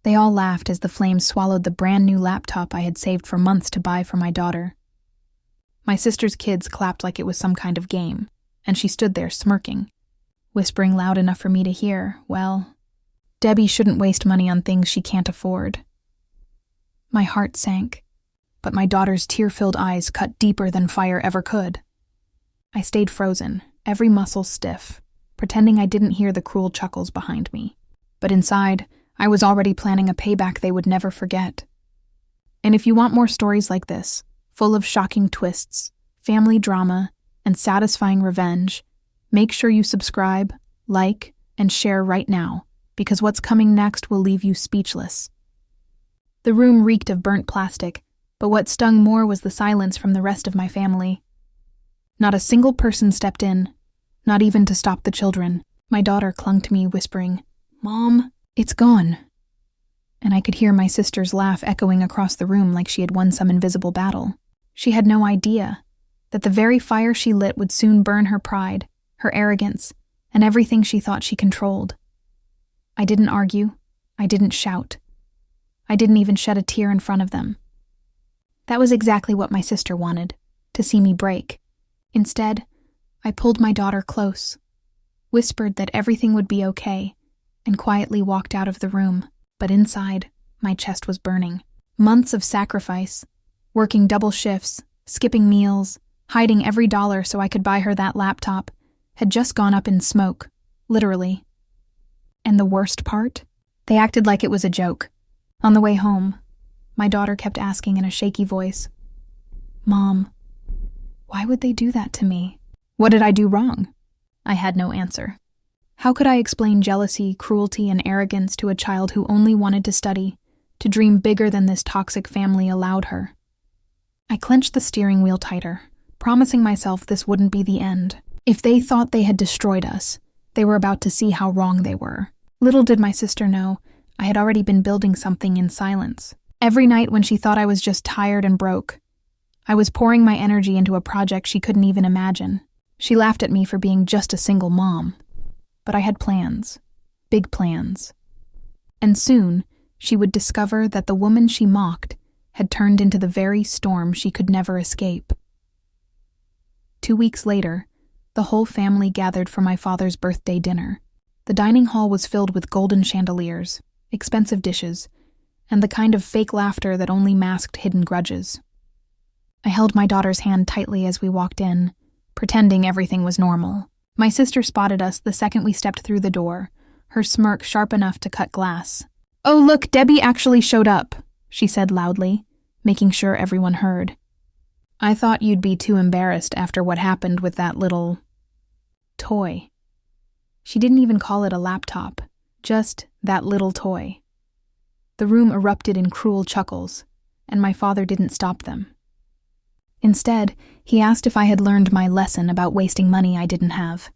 They all laughed as the flames swallowed the brand new laptop I had saved for months to buy for my daughter. My sister's kids clapped like it was some kind of game, and she stood there smirking, whispering loud enough for me to hear, well, Debbie shouldn't waste money on things she can't afford. My heart sank, but my daughter's tear-filled eyes cut deeper than fire ever could. I stayed frozen, every muscle stiff, pretending I didn't hear the cruel chuckles behind me. But inside, I was already planning a payback they would never forget. And if you want more stories like this, full of shocking twists, family drama, and satisfying revenge, make sure you subscribe, like, and share right now, because what's coming next will leave you speechless. The room reeked of burnt plastic, but what stung more was the silence from the rest of my family. Not a single person stepped in, not even to stop the children. My daughter clung to me, whispering, "Mom, it's gone." And I could hear my sister's laugh echoing across the room like she had won some invisible battle. She had no idea that the very fire she lit would soon burn her pride, her arrogance, and everything she thought she controlled. I didn't argue. I didn't shout. I didn't even shed a tear in front of them. That was exactly what my sister wanted, to see me break. Instead, I pulled my daughter close, whispered that everything would be okay, and quietly walked out of the room. But inside, my chest was burning. Months of sacrifice, working double shifts, skipping meals, hiding every dollar so I could buy her that laptop, had just gone up in smoke, literally. And the worst part? They acted like it was a joke. On the way home, my daughter kept asking in a shaky voice, "Mom, why would they do that to me? What did I do wrong?" I had no answer. How could I explain jealousy, cruelty, and arrogance to a child who only wanted to study, to dream bigger than this toxic family allowed her? I clenched the steering wheel tighter, promising myself this wouldn't be the end. If they thought they had destroyed us, they were about to see how wrong they were. Little did my sister know, I had already been building something in silence. Every night when she thought I was just tired and broke, I was pouring my energy into a project she couldn't even imagine. She laughed at me for being just a single mom. But I had plans, big plans. And soon, she would discover that the woman she mocked had turned into the very storm she could never escape. 2 weeks later, the whole family gathered for my father's birthday dinner. The dining hall was filled with golden chandeliers, expensive dishes, and the kind of fake laughter that only masked hidden grudges. I held my daughter's hand tightly as we walked in, pretending everything was normal. My sister spotted us the second we stepped through the door, her smirk sharp enough to cut glass. "Oh, look, Debbie actually showed up," she said loudly, making sure everyone heard. "I thought you'd be too embarrassed after what happened with that little toy." She didn't even call it a laptop, just that little toy. The room erupted in cruel chuckles, and my father didn't stop them. Instead, he asked if I had learned my lesson about wasting money I didn't have.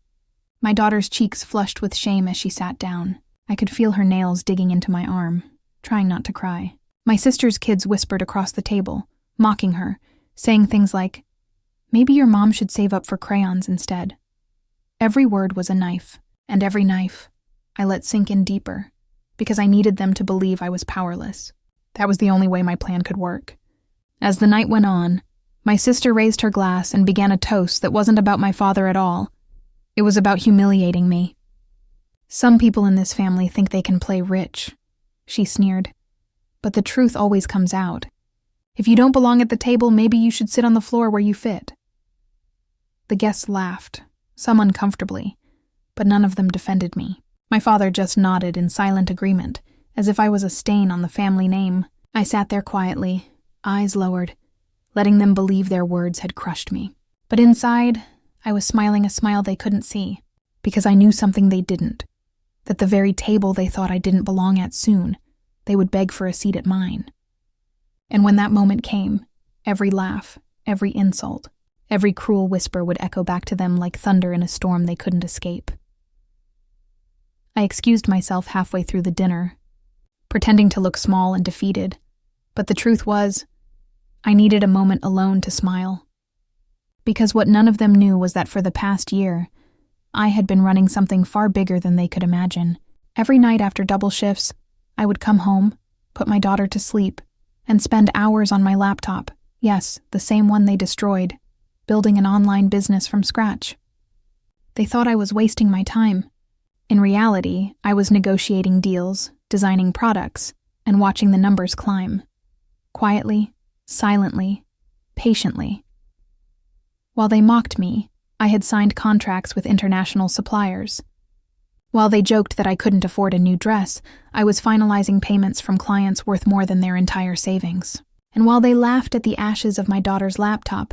My daughter's cheeks flushed with shame as she sat down. I could feel her nails digging into my arm, trying not to cry. My sister's kids whispered across the table, mocking her, saying things like, "Maybe your mom should save up for crayons instead." Every word was a knife, and every knife I let sink in deeper, because I needed them to believe I was powerless. That was the only way my plan could work. As the night went on, my sister raised her glass and began a toast that wasn't about my father at all. It was about humiliating me. "Some people in this family think they can play rich," she sneered. "But the truth always comes out. If you don't belong at the table, maybe you should sit on the floor where you fit." The guests laughed, some uncomfortably, but none of them defended me. My father just nodded in silent agreement, as if I was a stain on the family name. I sat there quietly, eyes lowered, letting them believe their words had crushed me. But inside, I was smiling a smile they couldn't see, because I knew something they didn't, that the very table they thought I didn't belong at soon, they would beg for a seat at mine. And when that moment came, every laugh, every insult, every cruel whisper would echo back to them like thunder in a storm they couldn't escape. I excused myself halfway through the dinner, pretending to look small and defeated, but the truth was, I needed a moment alone to smile. Because what none of them knew was that for the past year, I had been running something far bigger than they could imagine. Every night after double shifts, I would come home, put my daughter to sleep, and spend hours on my laptop, yes, the same one they destroyed, building an online business from scratch. They thought I was wasting my time. In reality, I was negotiating deals, designing products, and watching the numbers climb. Quietly, silently, patiently. While they mocked me, I had signed contracts with international suppliers. While they joked that I couldn't afford a new dress, I was finalizing payments from clients worth more than their entire savings. And while they laughed at the ashes of my daughter's laptop,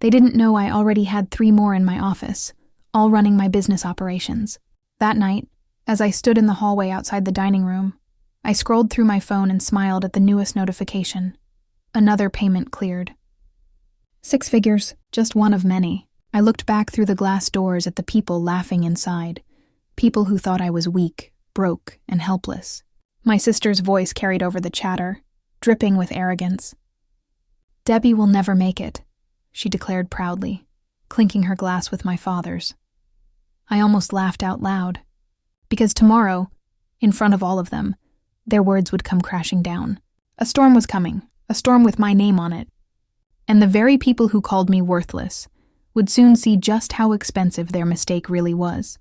they didn't know I already had 3 more in my office, all running my business operations. That night, as I stood in the hallway outside the dining room, I scrolled through my phone and smiled at the newest notification. Another payment cleared. 6 figures, just one of many. I looked back through the glass doors at the people laughing inside. People who thought I was weak, broke, and helpless. My sister's voice carried over the chatter, dripping with arrogance. "Debbie will never make it," she declared proudly, clinking her glass with my father's. I almost laughed out loud, because tomorrow, in front of all of them, their words would come crashing down. A storm was coming, a storm with my name on it. And the very people who called me worthless would soon see just how expensive their mistake really was.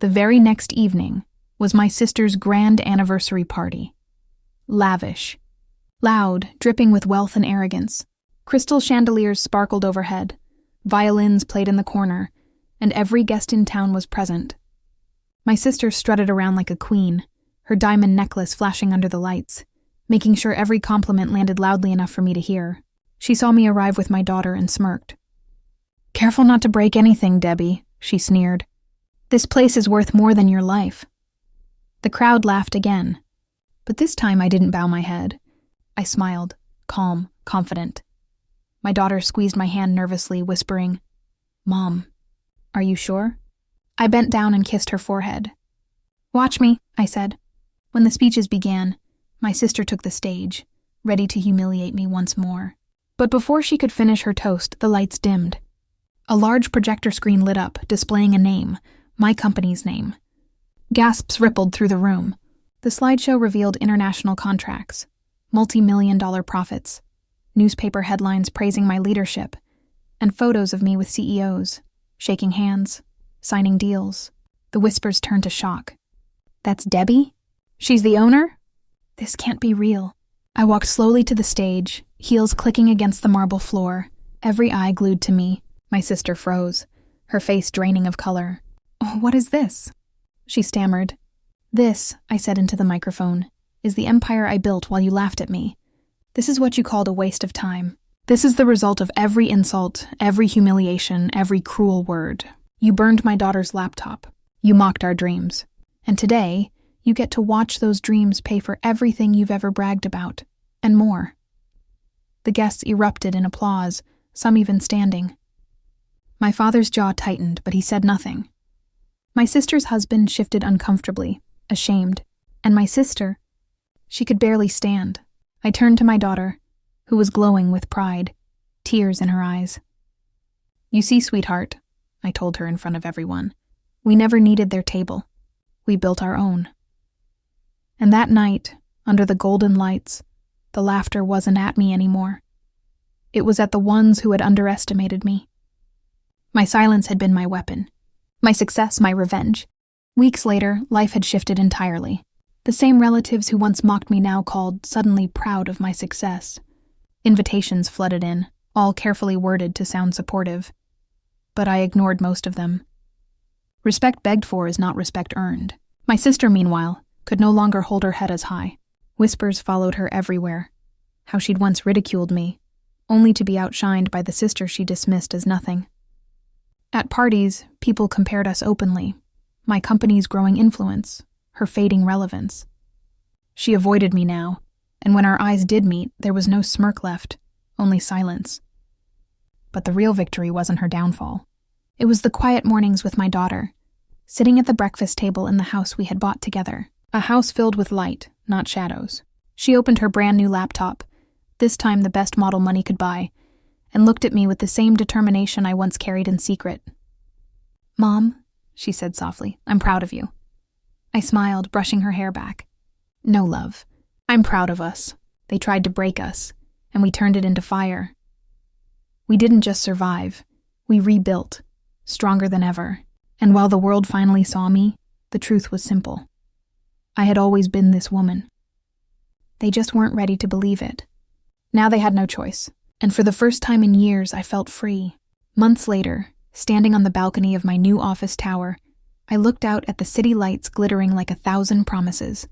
The very next evening was my sister's grand anniversary party. Lavish. Loud, dripping with wealth and arrogance. Crystal chandeliers sparkled overhead. Violins played in the corner, and every guest in town was present. My sister strutted around like a queen, her diamond necklace flashing under the lights, making sure every compliment landed loudly enough for me to hear. She saw me arrive with my daughter and smirked. "Careful not to break anything, Debbie," she sneered. "This place is worth more than your life." The crowd laughed again, but this time I didn't bow my head. I smiled, calm, confident. My daughter squeezed my hand nervously, whispering, "Mom, are you sure?" I bent down and kissed her forehead. "Watch me," I said. When the speeches began, my sister took the stage, ready to humiliate me once more. But before she could finish her toast, the lights dimmed. A large projector screen lit up, displaying a name, my company's name. Gasps rippled through the room. The slideshow revealed international contracts, multi-million-dollar profits, newspaper headlines praising my leadership, and photos of me with CEOs, shaking hands, signing deals. The whispers turned to shock. "That's Debbie? She's the owner? This can't be real." I walked slowly to the stage, heels clicking against the marble floor, every eye glued to me. My sister froze, her face draining of color. "Oh, what is this?" she stammered. "This," I said into the microphone, "is the empire I built while you laughed at me. This is what you called a waste of time. This is the result of every insult, every humiliation, every cruel word. You burned my daughter's laptop. You mocked our dreams. And today, you get to watch those dreams pay for everything you've ever bragged about, and more." The guests erupted in applause, some even standing. My father's jaw tightened, but he said nothing. My sister's husband shifted uncomfortably, ashamed, and my sister, she could barely stand. I turned to my daughter, who was glowing with pride, tears in her eyes. "You see, sweetheart," I told her in front of everyone, "we never needed their table. We built our own." And that night, under the golden lights, the laughter wasn't at me anymore. It was at the ones who had underestimated me. My silence had been my weapon. My success, my revenge. Weeks later, life had shifted entirely. The same relatives who once mocked me now called, suddenly proud of my success. Invitations flooded in, all carefully worded to sound supportive. But I ignored most of them. Respect begged for is not respect earned. My sister, meanwhile, could no longer hold her head as high. Whispers followed her everywhere. How she'd once ridiculed me, only to be outshined by the sister she dismissed as nothing. At parties, people compared us openly. My company's growing influence, her fading relevance. She avoided me now, and when our eyes did meet, there was no smirk left, only silence. But the real victory wasn't her downfall. It was the quiet mornings with my daughter, sitting at the breakfast table in the house we had bought together, a house filled with light, not shadows. She opened her brand new laptop, this time the best model money could buy, and looked at me with the same determination I once carried in secret. "Mom," she said softly, "I'm proud of you." I smiled, brushing her hair back. No, love. I'm proud of us. They tried to break us, and we turned it into fire. We didn't just survive. We rebuilt, stronger than ever. And while the world finally saw me, the truth was simple. I had always been this woman. They just weren't ready to believe it. Now they had no choice, and for the first time in years I felt free. Months later, standing on the balcony of my new office tower, I looked out at the city lights glittering like 1,000 promises.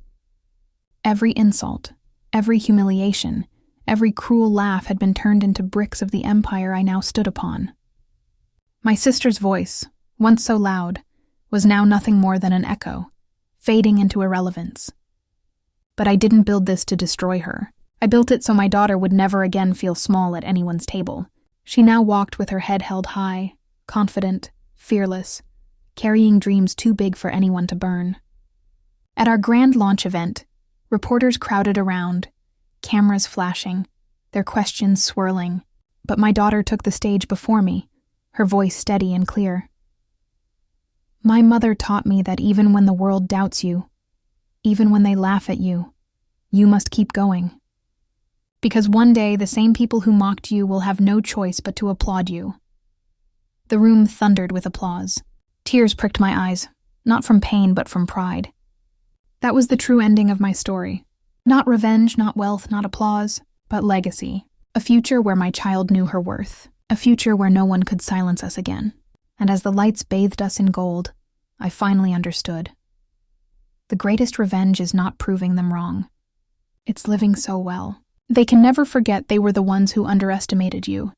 Every insult, every humiliation, every cruel laugh had been turned into bricks of the empire I now stood upon. My sister's voice, once so loud, was now nothing more than an echo, fading into irrelevance. But I didn't build this to destroy her. I built it so my daughter would never again feel small at anyone's table. She now walked with her head held high, confident, fearless, carrying dreams too big for anyone to burn. At our grand launch event, reporters crowded around, cameras flashing, their questions swirling, but my daughter took the stage before me, her voice steady and clear. My mother taught me that even when the world doubts you, even when they laugh at you, you must keep going. Because one day the same people who mocked you will have no choice but to applaud you. The room thundered with applause. Tears pricked my eyes, not from pain but from pride. That was the true ending of my story. Not revenge, not wealth, not applause, but legacy. A future where my child knew her worth. A future where no one could silence us again. And as the lights bathed us in gold, I finally understood. The greatest revenge is not proving them wrong. It's living so well. They can never forget they were the ones who underestimated you,